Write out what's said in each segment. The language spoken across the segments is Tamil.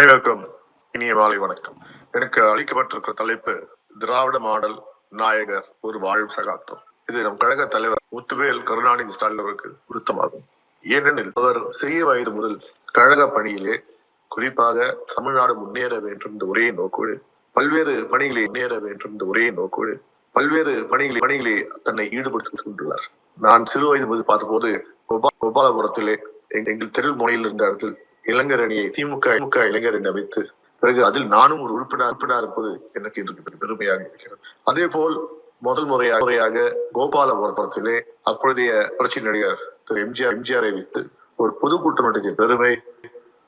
அனைவருக்கும் இனிய மாலை வணக்கம். எனக்கு அளிக்கப்பட்டிருக்கிற தலைப்பு திராவிட மாடல் நாயகர் ஒரு வாழும் சகாப்தம். இது நம் கழக தலைவர் முத்துவேல் கருணாநிதி ஸ்டாலின் அவருக்கு பொருத்தமாகும். ஏனெனில் அவர் சிறிய வயது முதல் கழக பணியிலே குறிப்பாக தமிழ்நாடு முன்னேற வேண்டும் என்ற ஒரே நோக்கோடு பல்வேறு பணிகளை முன்னேற வேண்டும் என்ற ஒரே நோக்கோடு பல்வேறு பணிகளை தன்னை ஈடுபடுத்திக் கொண்டுள்ளார். நான் சிறு வயது போது பார்த்தபோது கோபாலபுரத்திலே எங்கள் தெரு முனையில் இருந்த இடத்தில் இளைஞர் அணியை திமுக இளைஞர் அணி அமைத்து பிறகு அதில் நானும் ஒரு உறுப்பினர் இருப்பது எனக்கு இன்று பெருமையாக இருக்கிறது. அதே போல் முதல் முறையாக கோபாலபுரத்திலே அப்பொழுதைய புரட்சி நடிகர் திரு எம்ஜிஆரை வைத்து ஒரு பொதுக்கூட்டம் நடத்திய பெருமை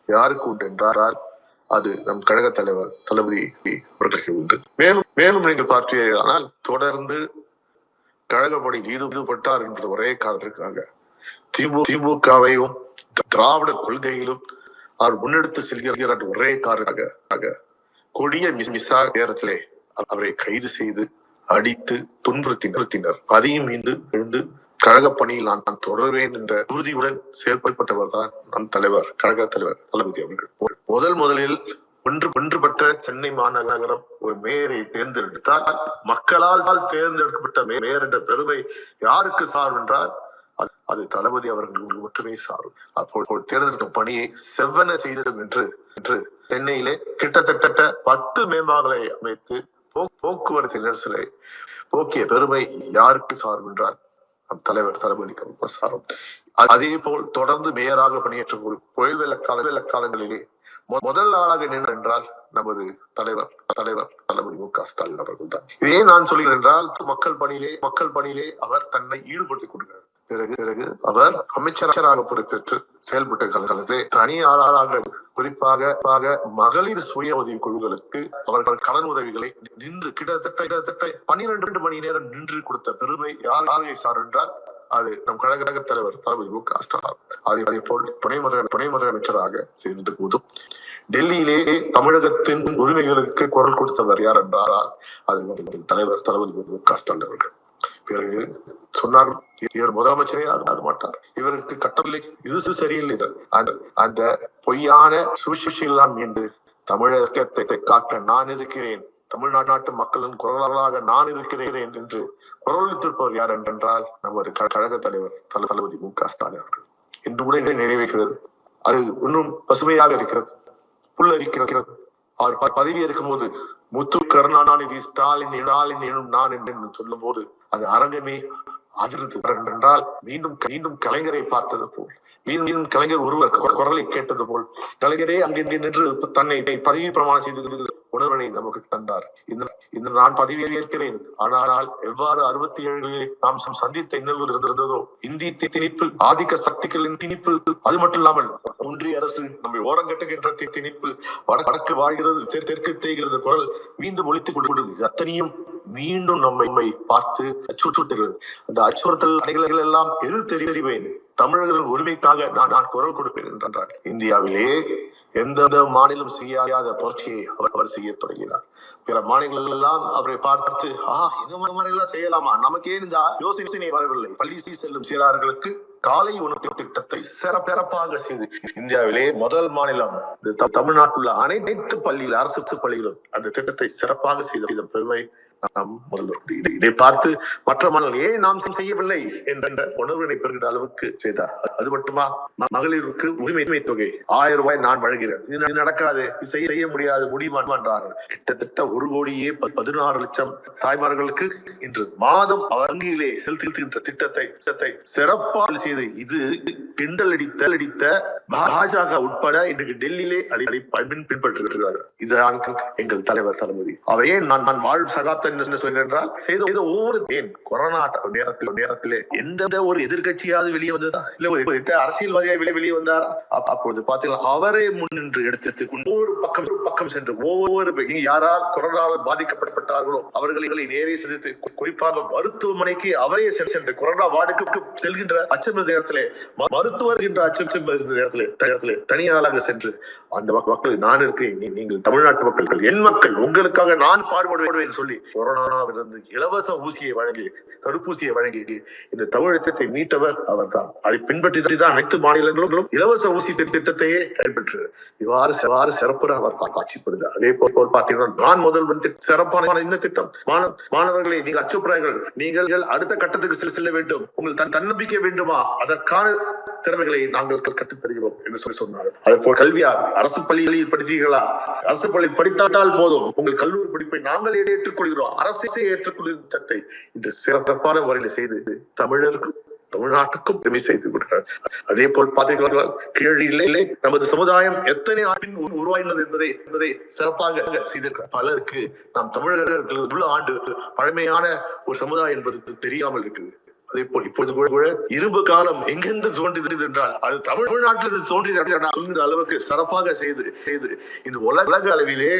யாருக்கு உண்டு என்றால் அது நம் கழக தலைவர் தளபதி அவர்களுக்கு உண்டு. மேலும் நீங்கள் பார்த்தீர்களானால் தொடர்ந்து கழக பணியில் ஈடுபட்டார் என்ற ஒரே காரணத்திற்காக திமுகவையும் திராவிட கொள்கையிலும் அவர் முன்னெடுத்து செல்கிற ஒரே காரணமாக கொடிய நேரத்திலே அவரை கைது செய்து அடித்து துன்புறுத்தினர். அதையும் எழுந்து கழக பணியில் நான் தொடர்வேன் என்ற உறுதியுடன் செயல்பட்டவர் தான் நம் தலைவர் கழக தலைவர் தளபதி அவர்கள். முதலில் ஒன்றுபட்ட சென்னை மாநகரம் ஒரு மேயரை தேர்ந்தெடுத்தால் மக்களால் தேர்ந்தெடுக்கப்பட்ட மேயர் என்ற பெருமை யாருக்கு சார் என்றால் அது தளபதி அவர்களுக்கு மட்டுமே சாரும். அப்போது தேர்ந்தெடுத்த பணியை செவ்வன செய்திடும் என்று சென்னையிலே கிட்டத்தட்ட 10 மேம்பாலங்களை அமைத்து போக்குவரத்து நெரிசலை போக்கிய பெருமை யாருக்கு சாரும் என்றால் நம் தலைவர் தளபதிக்கு சாரும். அதே போல் தொடர்ந்து மேயராக பணியேற்ற ஒரு புயல் வெள்ள காலங்களிலே முதல் ஆளாக நின்று என்றால் நமது தலைவர் தளபதி மு க ஸ்டாலின் அவர்கள் தான். இதே நான் சொல்கிறேன் என்றால் மக்கள் பணியிலே அவர் தன்னை ஈடுபடுத்திக் கொள்கிறார். பிறகு அவர் அமைச்சராக பொறுப்பேற்று செயல்பட்ட காலத்திலே தனி ஆளாக குறிப்பாக மகளிர் சுய உதவி குழுக்களுக்கு அவர்கள் கடன் உதவிகளை நின்று கிட்டத்தட்ட 12 மணி நேரம் நின்று கொடுத்த பெருமை யாரை சார் என்றால் அது நம் கழக தலைவர் தளபதி மு க ஸ்டாலின். அதே போல் துணை முதலமைச்சராக சேர்ந்த போதும் டெல்லியிலே தமிழகத்தின் உரிமைகளுக்கு குரல் கொடுத்தவர் யார் என்றால் அது தலைவர் தளபதி மு க ஸ்டாலின் அவர்கள். பிறகு சொன்னார், இவர் முதலமைச்சரே அது மாட்டார், இவருக்கு கட்டவில்லை, இது சரியில்லை, அந்த பொய்யான சூழ்ச்சியெல்லாம் மீண்டு தமிழகத்தை காக்க நான் இருக்கிறேன், தமிழ்நாட்டு மக்களின் குரலாக நான் இருக்கிறேன் என்று குரலித்திருப்பவர் யார் என்றால் நமது கழக தலைவர் தளபதி மு க ஸ்டாலின் அவர்கள். இன்று கூட நிறைவேற்கிறது. அது இன்னும் பசுமையாக இருக்கிறது, புல்லரிக்கிறது. அவர் பதவி இருக்கும் போது முத்து கருணாநிதி ஸ்டாலின் எனும் நான் என்று சொல்லும் போது அது அரங்கமே அதிர்ந்து என்றால் மீண்டும் கலைஞரை பார்த்தது போல், மீண்டும் கலைஞர் ஒருவர் குரலை கேட்டது போல் கலைஞரே அங்கே நின்று தன்னை பதவி பிரமாணம் செய்து உணர்வினை நமக்கு தந்தார். இந்த நான் பதவியை ஏற்கிறேன், ஆனால் எவ்வாறு 67 நாம் சந்தித்த இன்னல்கள் இருந்ததோ இந்திய திணிப்பில் ஆதிக்க சக்திகளின் திணிப்பில், அது மட்டும் இல்லாமல் ஒன்றிய அரசு நம்மை ஓரங்கட்டுகின்ற திணிப்பில் வடக்கு வாழ்கிறது தெற்கு தேய்கிறது குரல் மீண்டும் ஒழித்துக் கொண்டு அத்தனையும் மீண்டும் நம்மை பார்த்து அச்சுறுத்துகிறது. அந்த அச்சுறுத்தல் அடைகள் எல்லாம் எது தெரிவேன், தமிழர்களின் உரிமைக்காக நான் குரல் கொடுப்பேன் என்றார். இந்தியாவிலே எந்த மாநிலம் செய்யாத புரட்சியை அவர் செய்ய தொடங்கினார். பிற மாநிலங்கள் எல்லாம் அவரை பார்த்து இந்த மாதிரி எல்லாம் செய்யலாமா, நமக்கே இந்த யோசனை வரவில்லை. பள்ளி செல்லும் சிறார்களுக்கு காலை உணவு திட்டத்தை சிறப்பாக செய்து இந்தியாவிலே முதல் மாநிலம் தமிழ்நாட்டில் உள்ள அனைத்து பள்ளிகள் அரசு பள்ளிகளும் அந்த திட்டத்தை சிறப்பாக செய்த பெருமை முதல்வர். இதை பார்த்து மற்ற மாநிலங்கள் ஏன் நாம் செய்யவில்லை என்ற உணர்வினை பெறுகிற அளவுக்கு செய்தார். அது மட்டுமா, மகளிருக்கு உரிமை தொகை 1000 ரூபாய் நான் வழங்குகிறேன், இது நடக்காது, செய்ய முடியாது, முடியுமா என்றார்கள். கிட்டத்தட்ட 1 கோடியே 16 லட்சம் தாய்மார்களுக்கு இன்று மாதம் வங்கியிலே செலுத்துகின்ற திட்டத்தை சிறப்பாக செய்து இது கிண்டல் அடித்த பாஜக உட்பட இன்றைக்கு டெல்லியிலே அதை பின்பற்றுகிறார்கள். இதுதான் எங்கள் தலைவர் தளபதி. அவையே நான் வாழும் சகாப்தம் என்றால் செய்த ஒவ்வொரு கொரோனா நேரத்திலே எந்த ஒரு எதிர்கட்சியாவது வெளியே வந்ததா, இல்ல ஒரு அரசியல்வாதியா வெளியே வந்தாரா? அப்பொழுது பாத்தீங்கன்னா அவரே முன்னின்று எடுத்து ஒவ்வொரு பக்கம் சென்று ஒவ்வொரு யாரால் கொரோனாவால் பாதிக்கப்பட்டார்களோ அவர்களை நேரே சந்தித்து, குறிப்பாக மருத்துவமனைக்கு அவரே சென்று கொரோனா வார்டுக்கு செல்கின்ற அச்சம் நேரத்திலே மருத்துவர் என்ற அச்சம் நேரத்திலே தனியாளாக சென்று அந்த மக்கள் நான் இருக்கேன், நீங்கள் தமிழ்நாட்டு மக்கள் என் மக்கள் உங்களுக்காக நான் பாடுபடுவேன் சொல்லி கொரோனாவிலிருந்து இலவச ஊசியை வழங்கி, தடுப்பூசியை வழங்கி இந்த தமிழகத்தை மீட்டவர் அவர் தான். அதை பின்பற்றி தான் அனைத்து மாநிலங்களும் இலவச ஊசி திட்டத்தையே கைப்பற்று இவ்வாறு சிறப்பு அவர் காட்சிப்படுது. அதே போல் பார்த்தீங்கன்னா நான் முதல்வன் சிறப்பான என்ன திட்டம். மாணவர்களை நீங்கள் அச்சுப்படார்கள், நீங்கள் அடுத்த கட்டத்துக்கு செல்ல வேண்டும், உங்கள் தன்னம்பிக்கை வேண்டுமா, அதற்கான திறமைகளை நாங்கள் கற்றுத் தருகிறோம் என்று சொன்னார். அதே போல் கல்வியா, அரசு பள்ளிகளில் படித்தீர்களா, அரசு பள்ளி படித்தால் போதும், உங்கள் கல்லூரி படிப்பை நாங்கள் ஏற்றுக்கொள்கிறோம், அரசே ஏற்றுக்கொள்கிற திட்டத்தை இந்த சிறப்பான முறையில் செய்து தமிழருக்கும் தமிழ்நாட்டுக்கும் பெருமை செய்து கொடுக்கிறார். அதே போல் பார்த்தீர்களா கீழிலே நமது சமுதாயம் எத்தனை ஆண்டின் உருவாயினது என்பதை சிறப்பாக செய்திருக்கிறார். பலருக்கு நாம் தமிழர்கள் உள்ள ஆண்டு பழமையான ஒரு சமுதாயம் என்பது தெரியாமல் இருக்குது. அதே போல் இப்பொழுது கூட இரும்பு காலம் எங்கிருந்து தோன்றியது என்றால் அது தமிழ்நாட்டிலிருந்து தோன்றிய அளவுக்கு சிறப்பாக செய்து இந்த உலக அளவிலே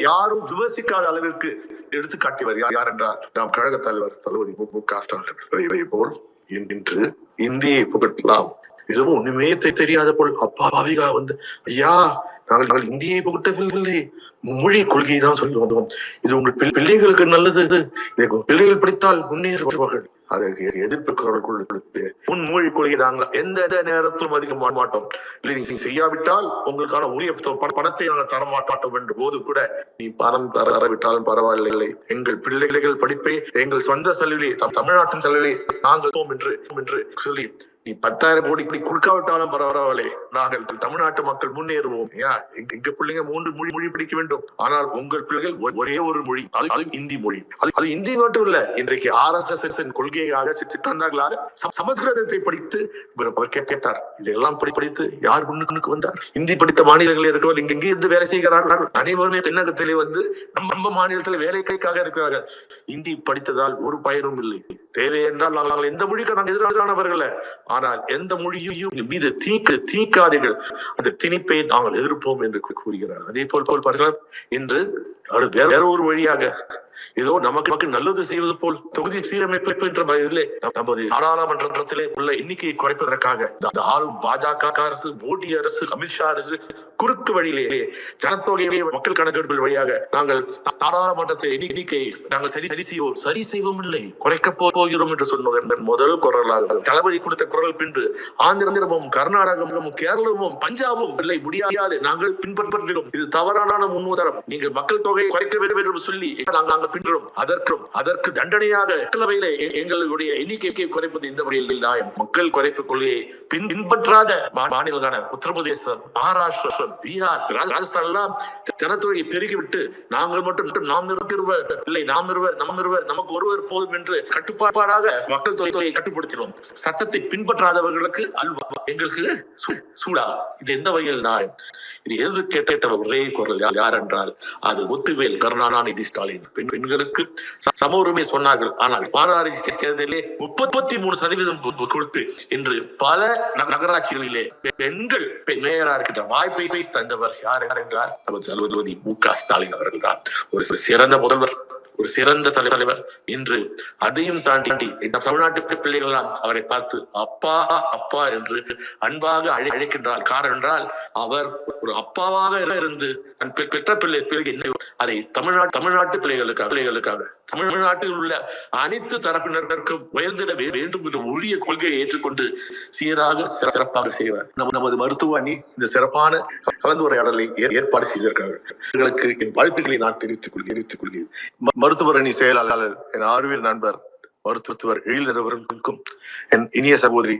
யாரும் விமர்சிக்காத அளவிற்கு எடுத்துக்காட்டியவர் யார் என்றால் நாம் கழக தலைவர் தளபதி மு.க. ஸ்டாலின். அதே போல் இன்று இந்தியை புகட்டலாம், இதுவும் ஒண்ணுமே தெரியாத போல் அப்பாவிகா வந்து ஐயா நாங்கள் இந்தியை புகட்டவில்லை, மொழி கொள்கையை தான் சொல்லி வந்தோம், இது உங்கள் பிள்ளைகளுக்கு நல்லது, பிள்ளைகள் படித்தால் முன்னேறுவார்கள். அதற்கு எதிர்ப்பு குரல் கொடுத்து முன்மொழி கொள்கை நாங்கள் எந்த நேரத்திலும் அதிக மாட்டோம், இல்லை நீ செய்யாவிட்டால் உங்களுக்கான உரிய பணத்தை நாங்கள் தரமாட்டோம் என்ற போது கூட நீ பணம் தரவிட்டாலும் பரவாயில்லை, எங்கள் பிள்ளைகள் படிப்பை எங்கள் சொந்த செலவிலே தமிழ்நாட்டின் செலவிலே நாங்கள் என்று சொல்லி நீ 10,000 கோடி கொடுக்காவிட்டாலும் பரவாயில்லை, நாங்கள் தமிழ்நாட்டு மக்கள் முன்னேறுவோம். எங்க பிள்ளைங்க 3 மொழி படிக்க வேண்டும், ஆனால் உங்கள் பிள்ளைகள் ஒரே ஒரு மொழி, அது இந்தி மொழி. அது இந்தி மட்டும் இல்ல, இன்றைக்கு RSS கொள்கையாக சித்தாந்தங்களாக சமஸ்கிருதத்தை படித்து கேட்டார். இதெல்லாம் படித்து யார் முன்னுக்கு வந்தார்? இந்தி படித்த மாநிலங்களில் இருக்கிறவர் இங்கே இருந்து வேலை செய்கிறார்கள். அனைவருமே தென்னகத்திலே வந்து நம்ம மாநிலத்தில் வேலைக்காக இருக்கிறார்கள். இந்தி படித்ததால் ஒரு பயனும் இல்லை. தேவை என்றால் நாங்கள் எந்த மொழிக்கு நாங்கள் எதிரானவர்கள், ஆனால் எந்த மொழியையும் மீது திணிக்காதீர்கள், அந்த திணிப்பை நாங்கள் எதிர்ப்போம் என்று கூறுகிறார். அதே போல் பார்த்தீங்கன்னா இன்று வேற ஒரு வழியாக ஏதோ நமக்கு நல்லது செய்வது போல் தொகுதி சீரமைப்பு என்ற இதிலே நமது நாடாளுமன்றத்திலே உள்ள எண்ணிக்கையை குறைப்பதற்காக இந்த ஆளும் பாஜக அரசு, மோடி அரசு, அமித்ஷா அரசு குறுக்கு வழியிலே ஜனத்தொகையை மக்கள் கணக்கெடுப்பில் வழியாக நாங்கள் நாடாளுமன்றத்தை எண்ணிக்கையை நாங்கள் சரி செய்வோம் இல்லை, குறைக்க போகிறோம் என்று சொன்னோம். முதல் குரலாக தளபதி கொடுத்த குரல் பின்பு ஆந்திரமும் கர்நாடகமும் கேரளமும் பஞ்சாபும் இல்லை முடியாது, நாங்கள் பின்பற்றுகிறோம், இது தவறான முன்னுதாரணம், நீங்கள் மக்கள் தொகையை குறைக்க வேண்டும் என்று சொல்லி நாங்கள் பின்றோம். அதற்கு தண்டனையாக மக்களவையிலே எங்களுடைய எண்ணிக்கையை குறைப்பது இந்த முறையில் நியாயம். மக்கள் குறைப்பு கொள்கையை பின்பற்றாத மாநிலங்களான உத்தரப்பிரதேசம், மகாராஷ்டிரா, பீகார், ராஜஸ்தான் எல்லாம் ஜனத்தொகையை பெருகிவிட்டு நாங்கள் மட்டும் நாம் நிறுவர் நமக்கு ஒருவர் போதும் என்று கட்டுப்பாடாக மக்கள் தொகையை கட்டுப்படுத்தினோம். சட்டத்தை பின்பற்றாதவர்களுக்கு அல்வா, எங்களுக்கு சூடா. இது எந்த வகையில் நியாயம்? இது எது கேட்ட ஒரே குரல் யார் என்றால் அது முத்துவேல் கருணாநிதி ஸ்டாலின். பெண்களுக்கு சம உரிமை சொன்னார்கள், ஆனால் மாநகராட்சி தேர்தலிலே 33% கொடுத்து இன்று பல நகராட்சிகளிலே பெண்கள் மேயரா இருக்கின்ற வாய்ப்பை தந்தவர் யார் என்றால் நமது தளபதி மு.க. ஸ்டாலின் அவர்கள் தான். ஒரு சிறந்த முதல்வர், ஒரு சிறந்த தலைவர். இன்று அதையும் தாண்டி தமிழ்நாட்டு பிள்ளைகள் அவரை பார்த்து அப்பா அப்பா என்று அன்பாக அழைக்கின்றார். காரணம் என்றால் அவர் ஒரு அப்பாவாக இருந்து தன் பெற்ற பிள்ளைகள் அதை தமிழ்நாட்டு பிள்ளைகளுக்காக தமிழ்நாட்டில் உள்ள அனைத்து தரப்பினருக்கும் உயர்ந்திட வேண்டும் என்ற உரிய கொள்கையை ஏற்றுக்கொண்டு சீராக சிறப்பாக செய்வார். நமது மருத்துவ அணி இந்த சிறப்பான கலந்துரையாடலை ஏற்பாடு செய்திருக்கிறார்கள். இவர்களுக்கு என் வாழ்த்துக்களை நான் தெரிவித்துக் கொள்கிறேன். மருத்துவர் அணி செயலாளர் என் அறிவியல் நண்பர் மருத்துவர் எழிலரவர்களுக்கும் என் இனிய சகோதரி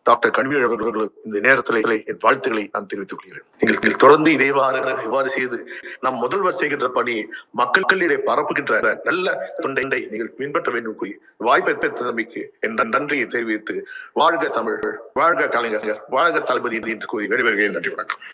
டாக்டர் கனிமொழி அவர்களுக்கு இந்த நேரத்தில் என் வாழ்த்துக்களை நான் தெரிவித்துக் கொள்கிறேன். நீங்கள் தொடர்ந்து இவ்வாறு செய்து நம் முதல்வர் செய்கின்ற பணி மக்களிடையே பரப்புகின்ற நல்ல தொண்டை நீங்கள் பின்பற்ற வேண்டும் கூறி வாய்ப்பை தந்தமைக்கு என் நன்றியை தெரிவித்து வாழ்க தமிழர்கள், வாழ்க கலைஞர்கள், வாழ்க தளபதி என்று கூறி விடைபெறுகிறேன். நன்றி, வணக்கம்.